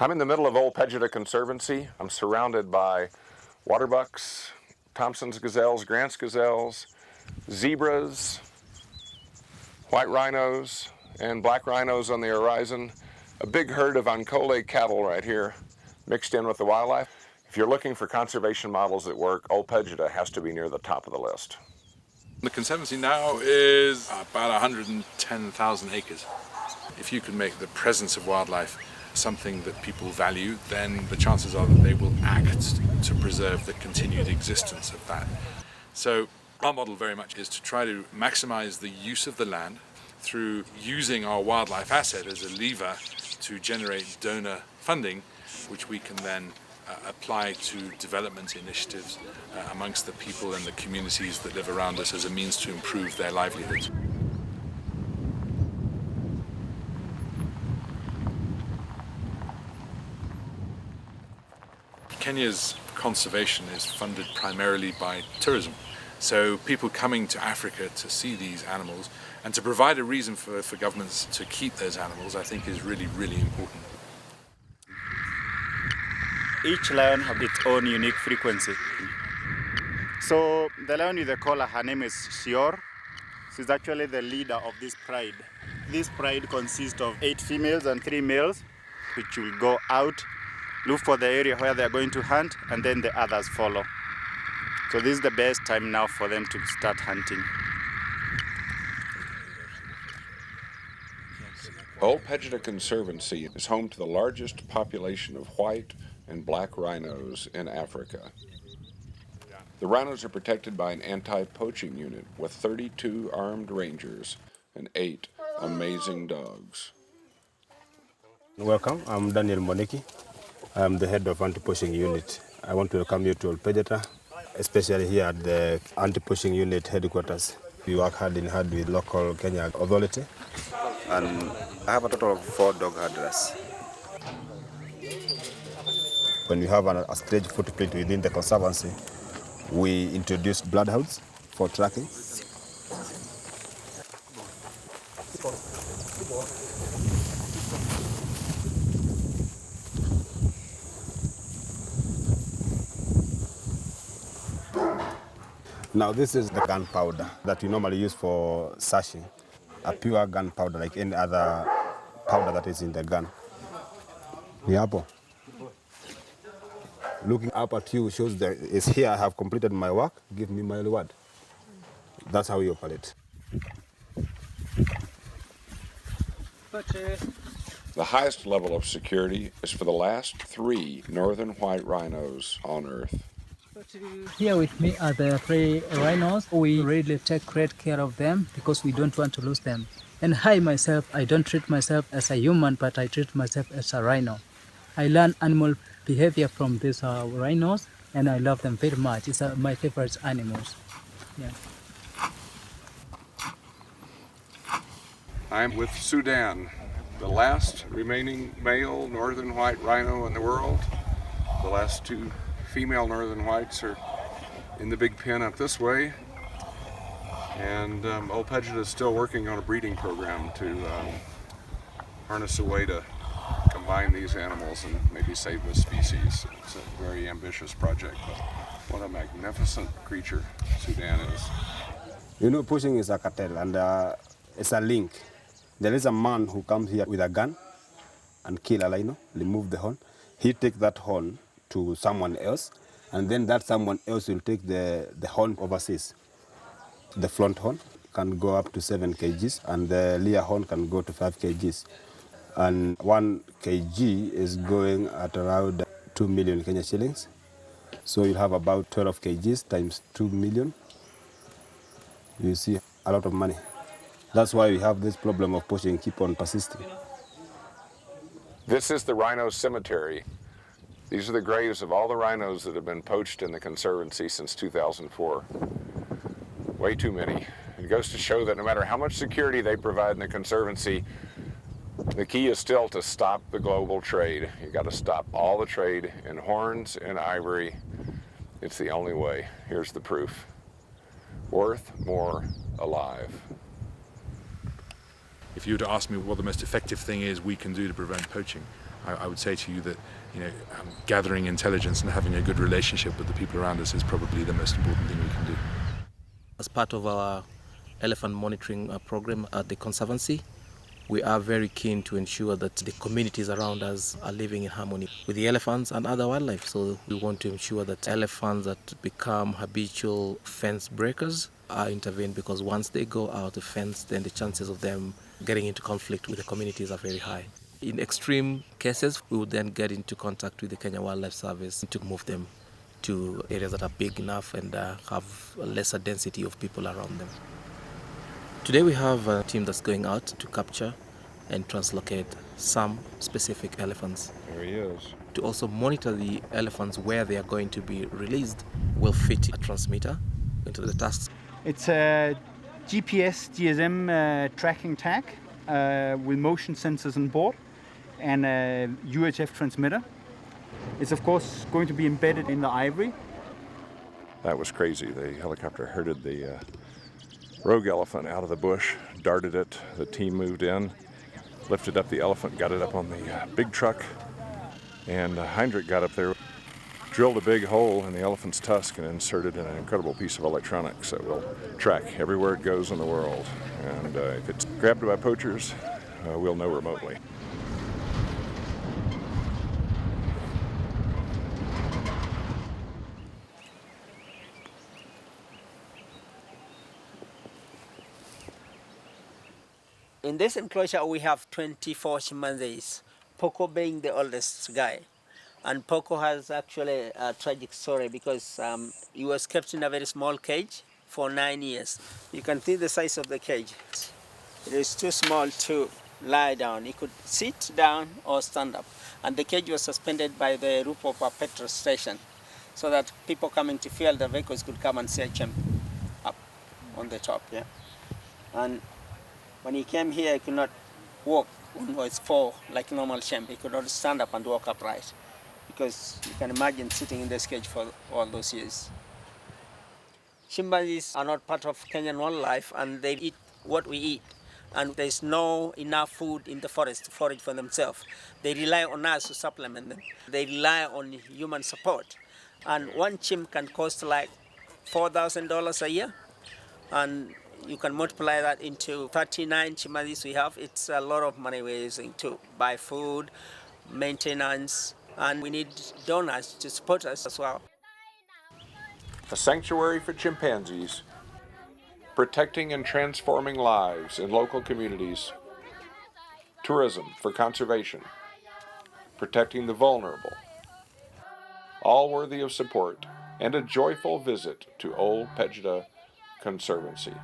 I'm in the middle of Old Pejeta Conservancy. I'm surrounded by waterbucks, Thompson's gazelles, Grant's gazelles, zebras, white rhinos, and black rhinos on the horizon. A big herd of Ankole cattle right here mixed in with the wildlife. If you're looking for conservation models that work, Old Pejeta has to be near the top of the list. The Conservancy now is about 110,000 acres. If you can make the presence of wildlife something that people value, then the chances are that they will act to preserve the continued existence of that. So our model very much is to try to maximize the use of the land through using our wildlife asset as a lever to generate donor funding, which we can then apply to development initiatives amongst the people and the communities that live around us as a means to improve their livelihoods. Kenya's conservation is funded primarily by tourism. So people coming to Africa to see these animals and to provide a reason for governments to keep those animals, I think is really, really important. Each lion has its own unique frequency. So the lion with the collar, her name is Shior. She's actually the leader of this pride. This pride consists of 8 females and 3 males, which will go out, look for the area where they're going to hunt, and then the others follow. So this is the best time now for them to start hunting. Old Pejeta Conservancy is home to the largest population of white and black rhinos in Africa. The rhinos are protected by an anti-poaching unit with 32 armed rangers and 8 amazing dogs. Welcome, I'm Daniel Moneki. I'm the head of anti-poaching unit. I want to welcome you to Old Pejeta, especially here at the anti-poaching unit headquarters. We work hand in hand with local Kenya authority. And I have a total of 4 dog handlers. When we have a stage footprint within the conservancy, we introduce bloodhounds for tracking. Now this is the gunpowder that we normally use for sashing, a pure gunpowder like any other powder that is in the gun. Niapo. Looking up at you shows that it's here I have completed my work, give me my reward. That's how we operate. The highest level of security is for the last 3 northern white rhinos on Earth. Here with me are the 3 rhinos. We really take great care of them because we don't want to lose them. And I myself, I don't treat myself as a human, but I treat myself as a rhino. I learn animal behavior from these rhinos, and I love them very much. It's my favorite animals. Yeah. I'm with Sudan, the last remaining male northern white rhino in the world. The last 2 female northern whites are in the big pen up this way. And Old Pejeta is still working on a breeding program to harness a way to combine these animals and maybe save the species. It's a very ambitious project, but what a magnificent creature Sudan is. You know, poaching is a cartel and it's a link. There is a man who comes here with a gun and kill a rhino, remove the horn. He takes that horn to someone else, and then that someone else will take the horn overseas. The front horn can go up to 7 kgs, and the rear horn can go to 5 kgs. And 1 kg is going at around 2 million Kenya shillings. So you'll have about 12 kgs times 2 million. You see a lot of money. That's why we have this problem of poaching keep on persisting. This is the rhino cemetery. These are the graves of all the rhinos that have been poached in the Conservancy since 2004. Way too many. It goes to show that no matter how much security they provide in the Conservancy, the key is still to stop the global trade. You've got to stop all the trade in horns and ivory. It's the only way. Here's the proof. Worth more alive. If you were to ask me what the most effective thing is we can do to prevent poaching, I would say to you that gathering intelligence and having a good relationship with the people around us is probably the most important thing we can do. As part of our elephant monitoring program at the Conservancy, we are very keen to ensure that the communities around us are living in harmony with the elephants and other wildlife. So we want to ensure that elephants that become habitual fence breakers are intervened, because once they go out the fence, then the chances of them getting into conflict with the communities are very high. In extreme cases, we would then get into contact with the Kenya Wildlife Service to move them to areas that are big enough and have a lesser density of people around them. Today we have a team that's going out to capture and translocate some specific elephants. There he is. To also monitor the elephants where they are going to be released, we'll fit a transmitter into the tusks. It's a GPS GSM tracking tag with motion sensors on board and a UHF transmitter. It's of course going to be embedded in the ivory. That was crazy. The helicopter herded the rogue elephant out of the bush, darted it. The team moved in, lifted up the elephant, got it up on the big truck, and Heinrich got up there, drilled a big hole in the elephant's tusk and inserted in an incredible piece of electronics that will track everywhere it goes in the world. And if it's grabbed by poachers, we'll know remotely. In this enclosure, we have 24 chimpanzees, Poco being the oldest guy. And Poco has actually a tragic story because he was kept in a very small cage for 9 years. You can see the size of the cage. It is too small to lie down. He could sit down or stand up. And the cage was suspended by the roof of a petrol station so that people coming to fuel the vehicles could come and see a chimp up on the top. Yeah. And when he came here, he could not walk on his four like normal chimp. He could not stand up and walk upright, because you can imagine sitting in this cage for all those years. Chimpanzees are not part of Kenyan wildlife, and they eat what we eat. And there's no enough food in the forest to forage for themselves. They rely on us to supplement them. They rely on human support. And one chimp can cost like $4,000 a year. And you can multiply that into 39 chimpanzees we have. It's a lot of money we're using to buy food, maintenance, and we need donors to support us as well. A sanctuary for chimpanzees, protecting and transforming lives in local communities, tourism for conservation, protecting the vulnerable, all worthy of support, and a joyful visit to Old Pejeta Conservancy.